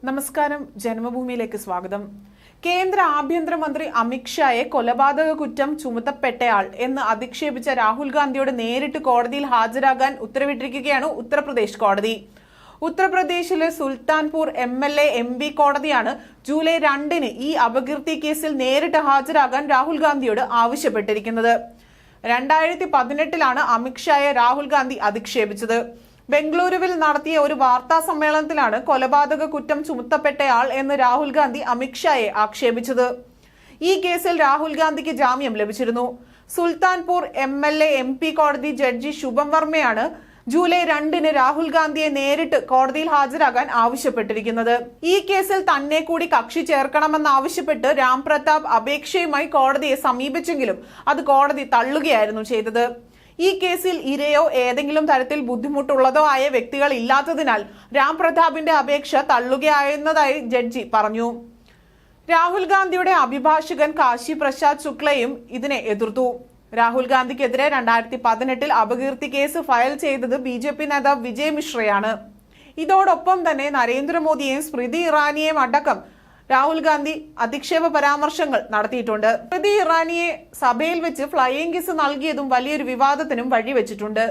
നമസ്കാരം, ജന്മഭൂമിയിലേക്ക് സ്വാഗതം. കേന്ദ്ര ആഭ്യന്തരമന്ത്രി അമിത്ഷായെ കൊലപാതക കുറ്റം ചുമത്തപ്പെട്ടയാൾ എന്ന് അധിക്ഷേപിച്ച രാഹുൽ ഗാന്ധിയോട് നേരിട്ട് കോടതിയിൽ ഹാജരാകാൻ ഉത്തരവിട്ടിരിക്കുകയാണ് ഉത്തർപ്രദേശ് കോടതി. ഉത്തർപ്രദേശിലെ സുൽത്താൻപൂർ MLA MP കോടതിയാണ് ജൂലൈ 2-ന് ഈ അപകീർത്തി കേസിൽ നേരിട്ട് ഹാജരാകാൻ രാഹുൽ ഗാന്ധിയോട് ആവശ്യപ്പെട്ടിരിക്കുന്നത്. 2018-ലാണ് അമിത്ഷായെ രാഹുൽ ഗാന്ധി അധിക്ഷേപിച്ചത്. ബംഗളൂരുവിൽ നടത്തിയ ഒരു വാർത്താ സമ്മേളനത്തിലാണ് കൊലപാതക കുറ്റം ചുമത്തപ്പെട്ടയാൾ എന്ന് രാഹുൽ ഗാന്ധി അമിത്ഷായെ ആക്ഷേപിച്ചത്. ഈ കേസിൽ രാഹുൽ ഗാന്ധിക്ക് ജാമ്യം ലഭിച്ചിരുന്നു. സുൽത്താൻപൂർ MLA MP കോടതി ജഡ്ജി ശുഭം വർമ്മയാണ് ജൂലൈ 2-ന് രാഹുൽ ഗാന്ധിയെ നേരിട്ട് കോടതിയിൽ ഹാജരാകാൻ ആവശ്യപ്പെട്ടിരിക്കുന്നത്. ഈ കേസിൽ തന്നെ കൂടി കക്ഷി ചേർക്കണമെന്നാവശ്യപ്പെട്ട് രാം പ്രതാപ് അപേക്ഷയുമായി കോടതിയെ സമീപിച്ചെങ്കിലും അത് കോടതി തള്ളുകയായിരുന്നു ചെയ്തത്. ഈ കേസിൽ ഇരയോ ഏതെങ്കിലും തരത്തിൽ ബുദ്ധിമുട്ടുള്ളതോ ആയ വ്യക്തികൾ ഇല്ലാത്തതിനാൽ രാം പ്രതാപിന്റെ അപേക്ഷ തള്ളുകയായിരുന്നതായി ജഡ്ജി പറഞ്ഞു. രാഹുൽ ഗാന്ധിയുടെ അഭിഭാഷകൻ കാശി പ്രസാദ് ശുക്ലയും ഇതിനെ എതിർത്തു. രാഹുൽ ഗാന്ധിക്കെതിരെ 2018-ൽ അപകീർത്തി കേസ് ഫയൽ ചെയ്തത് BJP നേതാവ് വിജയ് മിശ്രയാണ്. ഇതോടൊപ്പം തന്നെ നരേന്ദ്രമോദിയെയും സ്മൃതി ഇറാനിയെയും അടക്കം രാഹുൽ ഗാന്ധി അധിക്ഷേപ പരാമർശങ്ങൾ നടത്തിയിട്ടുണ്ട്. സ്മൃതി ഇറാനിയെ സഭയിൽ വെച്ച് ഫ്ലൈയിങ് കിസ് നൽകിയതും വലിയൊരു വിവാദത്തിനും വഴിവെച്ചിട്ടുണ്ട്.